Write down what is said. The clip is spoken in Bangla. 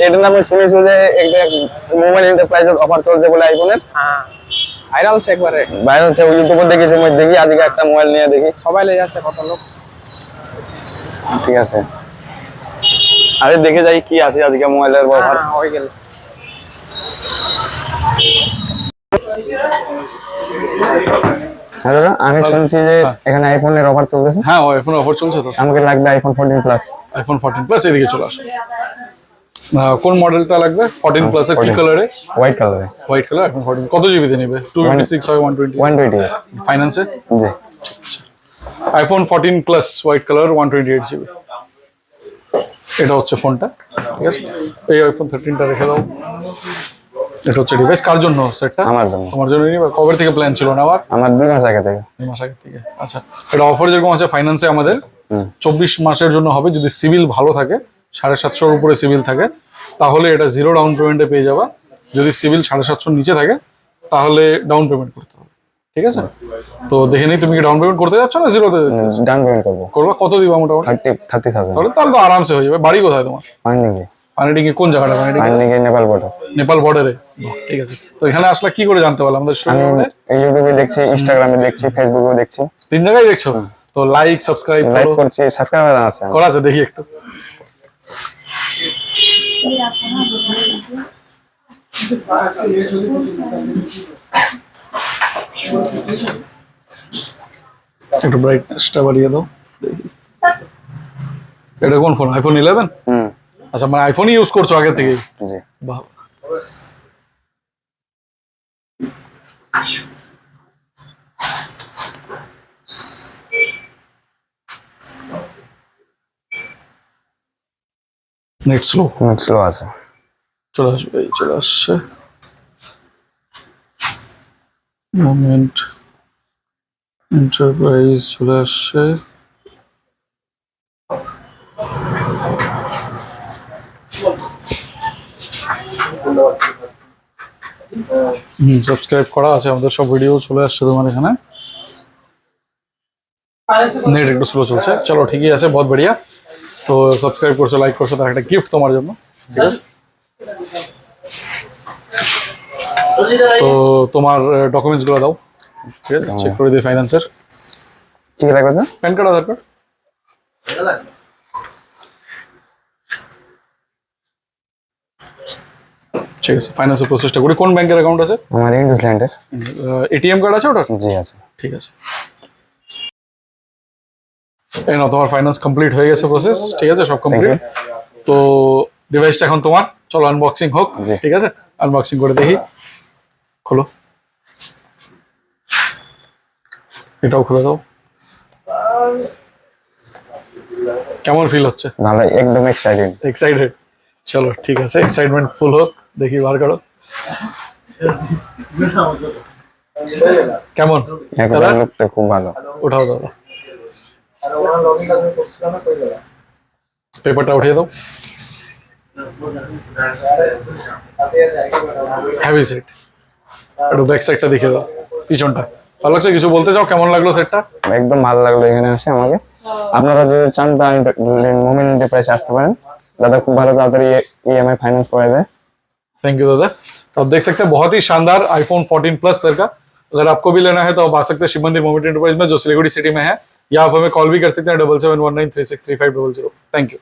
এটার নাম শুনেছি যে একটা মোবাইল এন্টারপ্রাইজের অফার চলছে বলে আইফোনের। হ্যাঁ ভাইরাল সে একবারে ভাইরাল সে ইউটিউবে দেখেছি, মই দেখি আজকে একটা মোবাইল নিয়ে দেখি সবাই লে যাচ্ছে কত লোক। ঠিক আছে, আরে দেখে যাই কি আছে আজকে মোবাইলের অফার। হ্যাঁ হয়ে গেল। হ্যালো, আমি শুনছি যে এখানে আইফোনের অফার চলছে। হ্যাঁ আইফোন অফার চলছে তো। আমাকে লাগবে আইফোন 14 প্লাস। আইফোন 14 প্লাস এদিকে চলে আসো। কোন মডেলটা লাগবে? 14 প্লাস এর কি কালারে? হোয়াইট কালারে। White colour. আইফোন 14 কত জিবি তে নেবে? 256 হয় 120? 120 ফাইন্যান্সে? জি। IPhone 14 plus white colour 128 GB. এটা হচ্ছে ফোনটা, ঠিক আছে। এই আইফোন 13টা রেখে দাও। এটা হচ্ছে ডিভাইস কার জন্য? সেটটা আমার জন্য। তোমার জন্য নিবা? কবে থেকে প্ল্যান ছিল না? আমার 2 মাস আগে থেকে। 2 মাস আগে থেকে। আচ্ছা, এটা অফার যেরকম আছে ফাইন্যান্সে আমাদের 24 মাসের জন্য হবে। যদি সিভিল ভালো থাকে, 750 উপরে সিভিল থাকে, তাহলে এটা 0 ডাউন পেমেন্টে পেয়ে যাবা। যদি সিভিল 750 নিচে থাকে তাহলে ডাউন পেমেন্ট করতে হবে, ঠিক আছে। তো দেখে নিই তুমি কি ডাউন পেমেন্ট করতে যাচ্ছ না জিরোতে? ডাউন পেমেন্ট করব। করবা? কত দিবা মোটামুটি? 30,000। তাহলে তো আরামসে হয়ে যাবে। বাড়ি কোথায় তোমার? পানিডিঙ্গি। পানিডিঙ্গি কোন জায়গাটা? পানিডিঙ্গি নেপাল বর্ডার। নেপাল বর্ডারে, ঠিক আছে। তো এখানে আসলে কি করে জানতে পারলাম? আমাদের ইউটিউবে দেখছি, ইনস্টাগ্রামে দেখছি, ফেসবুকেও দেখছি। 3 জায়গায় দেখছো তো? লাইক সাবস্ক্রাইব করছি, সাবস্ক্রাইবার আছে করা আছে, দেখি একটু। একটু ব্রাইটনেসটা বাড়িয়ে দাও দেখি। এটা কোন ফোন? আইফোন 11? আচ্ছা, মানে আইফোনই ইউজ করছো আগে থেকে? জি। বাহ। নেট স্লো আছে। চলে আসবে, এই চলে আসছে। মোমেন্ট এন্টারপ্রাইজ চলে আসছে। সাবস্ক্রাইব করা আছে আমাদের, সব ভিডিও চলে আসছে তোমার এখানে। নেট একটু স্লো চলছে, চলো ঠিকই আছে, বহুত বড়িয়া। তো সাবস্ক্রাইব করছো, লাইক করছো, তার একটা গিফট তোমার জন্য, ঠিক আছে। তো তোমার ডকুমেন্টস গুলো দাও, ঠিক আছে, চেক করে দিই ফাইন্যান্সের। কি লাগবে? না প্যান কার্ড, আধার কার্ড। ঠিক আছে, ফাইন্যান্সের প্রসেসটা করি। কোন ব্যাংকের অ্যাকাউন্ট আছে? আমার ইন্ডিয়ান এটিএম কার্ড আছে ওটা? জি আছে। ঠিক আছে, এই নাও তোমার ফাইন্যান্স কমপ্লিট হয়ে গেছে, প্রসেস ঠিক আছে, সব কমপ্লিট। তো ডিভাইসটা এখন তোমার, চলো আনবক্সিং হোক, ঠিক আছে। আনবক্সিং করে দেখি, খোলো, এটাও খুলে দাও। কেমন ফিল হচ্ছে? ভালো, একদম এক্সাইটেড। চলো ঠিক আছে, এক্সাইটমেন্ট ফুল হোক, দেখি বার করো। কেমন? খুব ভালো। উঠাও দাদা, পেপারটা উঠিয়ে দাও। হেভি সেট, একটু ব্যাক সাইডটা দেখে দাও, পিছনটা ভালো লাগছে? কিছু বলতে চাও? কেমন লাগলো সেটটা? একদম ভালো লাগলো এখানে আসে আমাকে। আপনারা যদি চান মোমেন্ট এন্টারপ্রাইজে আসতে পারেন। दादा खूब भालो ताड़ाताड़ी EMI फाइनेंस कर दे। थैंक यू दादा। तो आप देख सकते हैं बहुत ही शानदार आईफोन 14 प्लस सर का। अगर आपको भी लेना है तो आप आ सकते हैं शिव मंदिर मोमेंट एंटरप्राइज में, जो सिलीगुड़ी सिटी में है, या आप हमें कॉल भी कर सकते हैं 7719363500। Thank you.